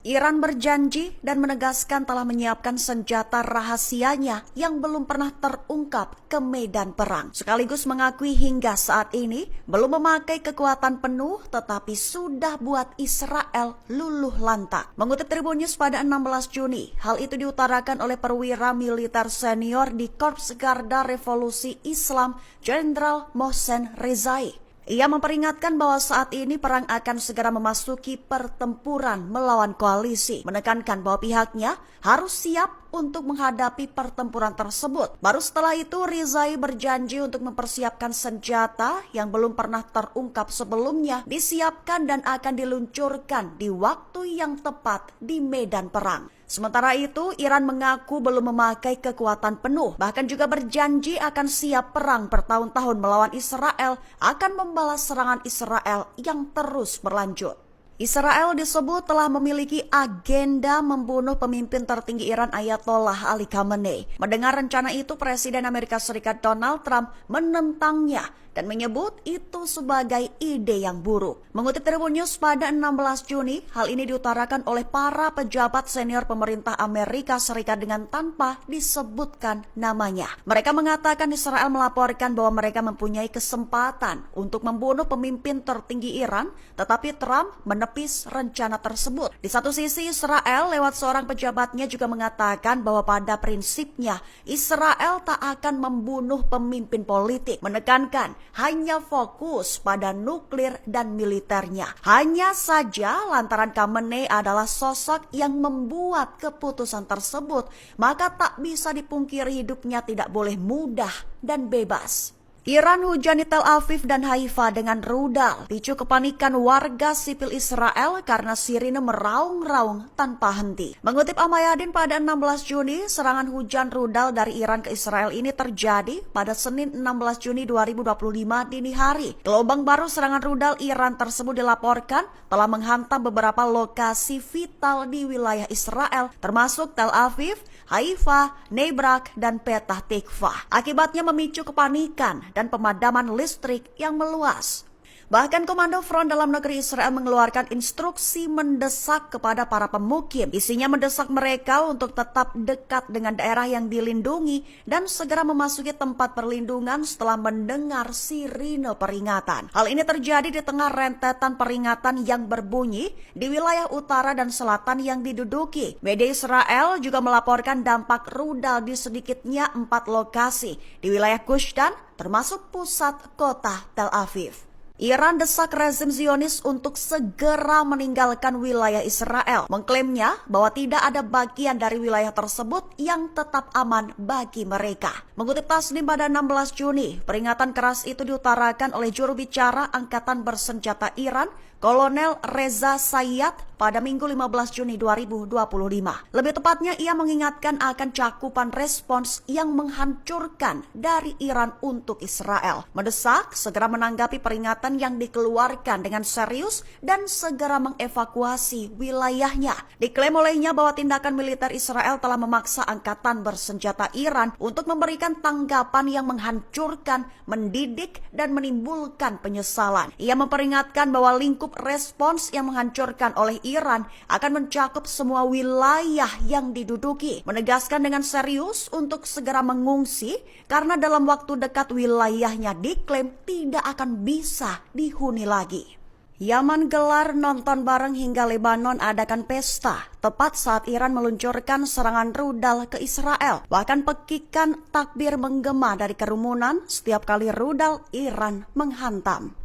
Iran berjanji dan menegaskan telah menyiapkan senjata rahasianya yang belum pernah terungkap ke medan perang. Sekaligus mengakui hingga saat ini belum memakai kekuatan penuh tetapi sudah buat Israel luluh lantak. Mengutip Tribun News pada 16 Juni, hal itu diutarakan oleh perwira militer senior di Korps Garda Revolusi Islam, Jenderal Mohsen Rezai. Ia memperingatkan bahwa saat ini perang akan segera memasuki pertempuran melawan koalisi, menekankan bahwa pihaknya harus siap untuk menghadapi pertempuran tersebut. Baru setelah itu, Rezai berjanji untuk mempersiapkan senjata yang belum pernah terungkap sebelumnya, disiapkan dan akan diluncurkan di waktu yang tepat di medan perang. Sementara itu, Iran mengaku belum memakai kekuatan penuh, bahkan juga berjanji akan siap perang bertahun-tahun melawan Israel, akan membalas serangan Israel yang terus berlanjut. Israel disebut telah memiliki agenda membunuh pemimpin tertinggi Iran Ayatollah Ali Khamenei. Mendengar rencana itu, Presiden Amerika Serikat Donald Trump menentangnya dan menyebut itu sebagai ide yang buruk. Mengutip Tribun News pada 16 Juni, hal ini diutarakan oleh para pejabat senior pemerintah Amerika Serikat dengan tanpa disebutkan namanya. Mereka mengatakan Israel melaporkan bahwa mereka mempunyai kesempatan untuk membunuh pemimpin tertinggi Iran, tetapi Trump menepis rencana tersebut. Di satu sisi, Israel lewat seorang pejabatnya juga mengatakan bahwa pada prinsipnya Israel tak akan membunuh pemimpin politik, menekankan hanya fokus pada nuklir dan militernya. Hanya saja lantaran Khamenei adalah sosok yang membuat keputusan tersebut, maka tak bisa dipungkiri hidupnya tidak boleh mudah dan bebas. Iran hujani Tel Aviv dan Haifa dengan rudal, picu kepanikan warga sipil Israel karena sirine meraung-raung tanpa henti. Mengutip Al-Mayadin pada 16 Juni, serangan hujan rudal dari Iran ke Israel ini terjadi pada Senin 16 Juni 2025 dini hari. Gelombang baru serangan rudal Iran tersebut dilaporkan telah menghantam beberapa lokasi vital di wilayah Israel, termasuk Tel Aviv, Haifa, Nebrak, dan Petah Tikvah. Akibatnya memicu kepanikan dan pemadaman listrik yang meluas. Bahkan Komando Front Dalam Negeri Israel mengeluarkan instruksi mendesak kepada para pemukim. Isinya mendesak mereka untuk tetap dekat dengan daerah yang dilindungi dan segera memasuki tempat perlindungan setelah mendengar sirine peringatan. Hal ini terjadi di tengah rentetan peringatan yang berbunyi di wilayah utara dan selatan yang diduduki. Media Israel juga melaporkan dampak rudal di sedikitnya 4 lokasi di wilayah Gush Dan, termasuk pusat kota Tel Aviv. Iran desak rezim Zionis untuk segera meninggalkan wilayah Israel. Mengklaimnya bahwa tidak ada bagian dari wilayah tersebut yang tetap aman bagi mereka. Mengutip Tasnim pada 16 Juni, peringatan keras itu diutarakan oleh juru bicara Angkatan Bersenjata Iran, Kolonel Reza Sayyad pada Minggu 15 Juni 2025. Lebih tepatnya, ia mengingatkan akan cakupan respons yang menghancurkan dari Iran untuk Israel. Mendesak segera menanggapi peringatan yang dikeluarkan dengan serius dan segera mengevakuasi wilayahnya. Diklaim olehnya bahwa tindakan militer Israel telah memaksa Angkatan Bersenjata Iran untuk memberikan tanggapan yang menghancurkan, mendidik, dan menimbulkan penyesalan. Ia memperingatkan bahwa lingkup respons yang menghancurkan oleh Iran akan mencakup semua wilayah yang diduduki, menegaskan dengan serius untuk segera mengungsi karena dalam waktu dekat wilayahnya diklaim tidak akan bisa dihuni lagi. Yaman gelar nonton bareng hingga Lebanon adakan pesta tepat saat Iran meluncurkan serangan rudal ke Israel. Bahkan pekikan takbir menggema dari kerumunan setiap kali rudal Iran menghantam.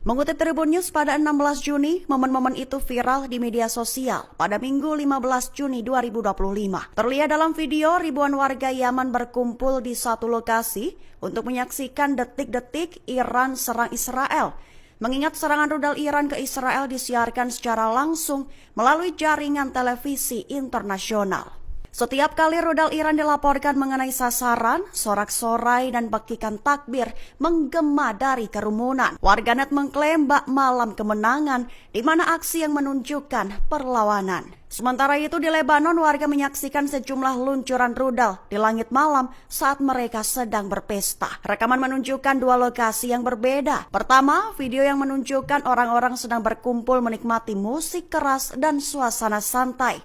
Mengutip Tribun News pada 16 Juni, momen-momen itu viral di media sosial pada Minggu 15 Juni 2025. Terlihat dalam video ribuan warga Yaman berkumpul di satu lokasi untuk menyaksikan detik-detik Iran serang Israel. Mengingat serangan rudal Iran ke Israel disiarkan secara langsung melalui jaringan televisi internasional. Setiap kali rudal Iran dilaporkan mengenai sasaran, sorak-sorai dan bekikan takbir menggema dari kerumunan. Warganet mengklaim bak malam kemenangan, di mana aksi yang menunjukkan perlawanan. Sementara itu di Lebanon, warga menyaksikan sejumlah luncuran rudal di langit malam saat mereka sedang berpesta. Rekaman menunjukkan dua lokasi yang berbeda. Pertama, video yang menunjukkan orang-orang sedang berkumpul menikmati musik keras dan suasana santai.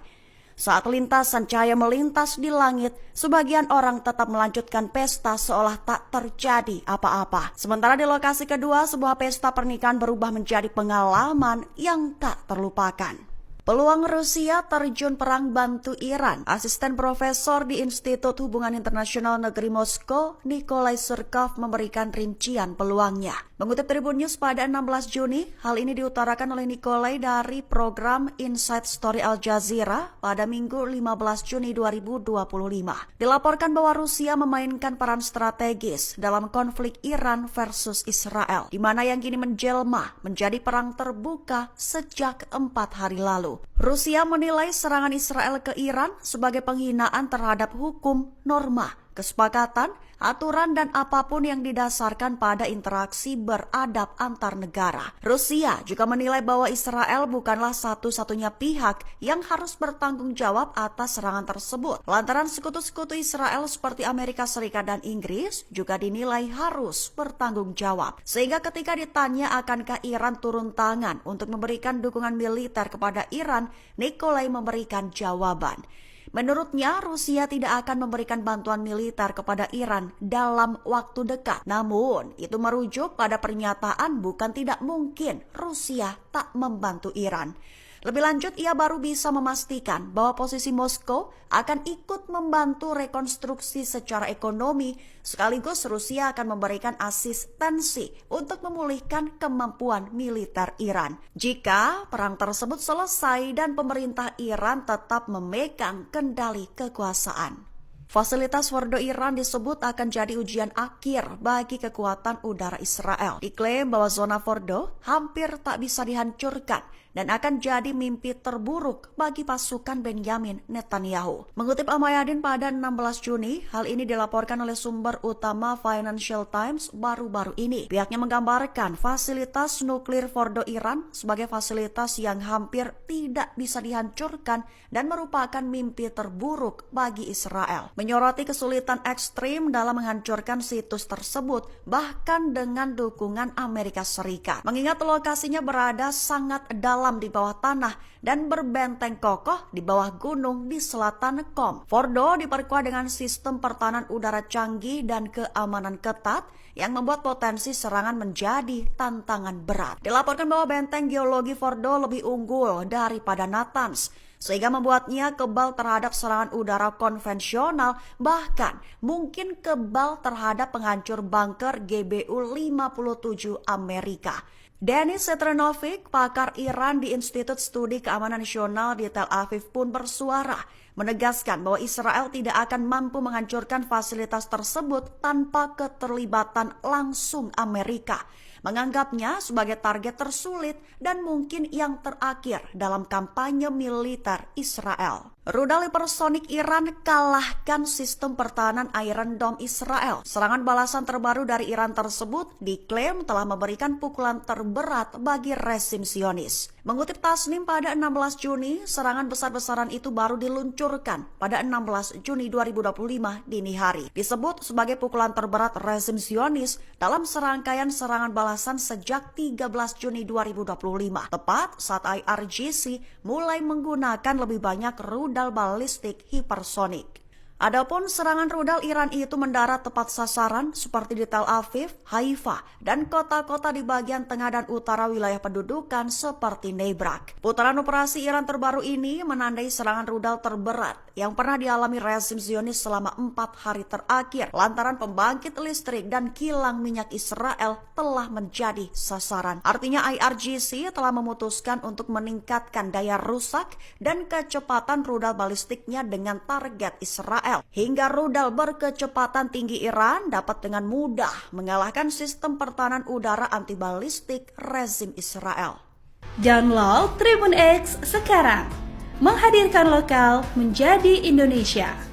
Saat lintasan cahaya melintas di langit, sebagian orang tetap melanjutkan pesta seolah tak terjadi apa-apa. Sementara di lokasi kedua, sebuah pesta pernikahan berubah menjadi pengalaman yang tak terlupakan. Peluang Rusia terjun perang bantu Iran. Asisten profesor di Institut Hubungan Internasional Negeri Moskow, Nikolai Surkov memberikan rincian peluangnya. Mengutip Tribun News pada 16 Juni, hal ini diutarakan oleh Nikolai dari program Inside Story Al Jazeera pada Minggu 15 Juni 2025. Dilaporkan bahwa Rusia memainkan peran strategis dalam konflik Iran versus Israel, di mana yang kini menjelma menjadi perang terbuka sejak 4 hari lalu. Rusia menilai serangan Israel ke Iran sebagai penghinaan terhadap hukum, norma, kesepakatan, aturan dan apapun yang didasarkan pada interaksi beradab antar negara. Rusia juga menilai bahwa Israel bukanlah satu-satunya pihak yang harus bertanggung jawab atas serangan tersebut. Lantaran sekutu-sekutu Israel seperti Amerika Serikat dan Inggris juga dinilai harus bertanggung jawab. Sehingga ketika ditanya akankah Iran turun tangan untuk memberikan dukungan militer kepada Iran, Nikolai memberikan jawaban. Menurutnya, Rusia tidak akan memberikan bantuan militer kepada Iran dalam waktu dekat. Namun, itu merujuk pada pernyataan bukan tidak mungkin Rusia tak membantu Iran. Lebih lanjut, ia baru bisa memastikan bahwa posisi Moskow akan ikut membantu rekonstruksi secara ekonomi, sekaligus Rusia akan memberikan asistensi untuk memulihkan kemampuan militer Iran. Jika perang tersebut selesai dan pemerintah Iran tetap memegang kendali kekuasaan. Fasilitas Fordo Iran disebut akan jadi ujian akhir bagi kekuatan udara Israel. Diklaim bahwa zona Fordo hampir tak bisa dihancurkan dan akan jadi mimpi terburuk bagi pasukan Benyamin Netanyahu. Mengutip Al-Mayadin pada 16 Juni, hal ini dilaporkan oleh sumber utama Financial Times baru-baru ini. Pihaknya menggambarkan fasilitas nuklir Fordo Iran sebagai fasilitas yang hampir tidak bisa dihancurkan dan merupakan mimpi terburuk bagi Israel. Menyoroti kesulitan ekstrim dalam menghancurkan situs tersebut, bahkan dengan dukungan Amerika Serikat. Mengingat lokasinya berada sangat dalam di bawah tanah dan berbenteng kokoh di bawah gunung di selatan Qom. Fordo diperkuat dengan sistem pertahanan udara canggih dan keamanan ketat yang membuat potensi serangan menjadi tantangan berat. Dilaporkan bahwa benteng geologi Fordo lebih unggul daripada Natanz, sehingga membuatnya kebal terhadap serangan udara konvensional, bahkan mungkin kebal terhadap penghancur bunker GBU-57 Amerika. Denis Setrenovic, pakar Iran di Institut Studi Keamanan Nasional di Tel Aviv pun bersuara, menegaskan bahwa Israel tidak akan mampu menghancurkan fasilitas tersebut tanpa keterlibatan langsung Amerika. Menganggapnya sebagai target tersulit dan mungkin yang terakhir dalam kampanye militer Israel. Rudal hipersonik Iran kalahkan sistem pertahanan Iron Dome Israel. Serangan balasan terbaru dari Iran tersebut diklaim telah memberikan pukulan terberat bagi rezim Zionis. Mengutip Tasnim pada 16 Juni, serangan besar-besaran itu baru diluncurkan pada 16 Juni 2025 dini hari. Disebut sebagai pukulan terberat rezim Zionis dalam serangkaian serangan balasan sejak 13 Juni 2025. Tepat saat IRGC mulai menggunakan lebih banyak rudal balistik hipersonik. Adapun serangan rudal Iran itu mendarat tepat sasaran seperti di Tel Aviv, Haifa, dan kota-kota di bagian tengah dan utara wilayah pendudukan seperti Nebrak. Putaran operasi Iran terbaru ini menandai serangan rudal terberat yang pernah dialami rezim Zionis selama 4 hari terakhir lantaran pembangkit listrik dan kilang minyak Israel telah menjadi sasaran. Artinya IRGC telah memutuskan untuk meningkatkan daya rusak dan kecepatan rudal balistiknya dengan target Israel. Hingga rudal berkecepatan tinggi Iran dapat dengan mudah mengalahkan sistem pertahanan udara anti balistik rezim Israel. Download Tribun X sekarang, menghadirkan lokal menjadi Indonesia.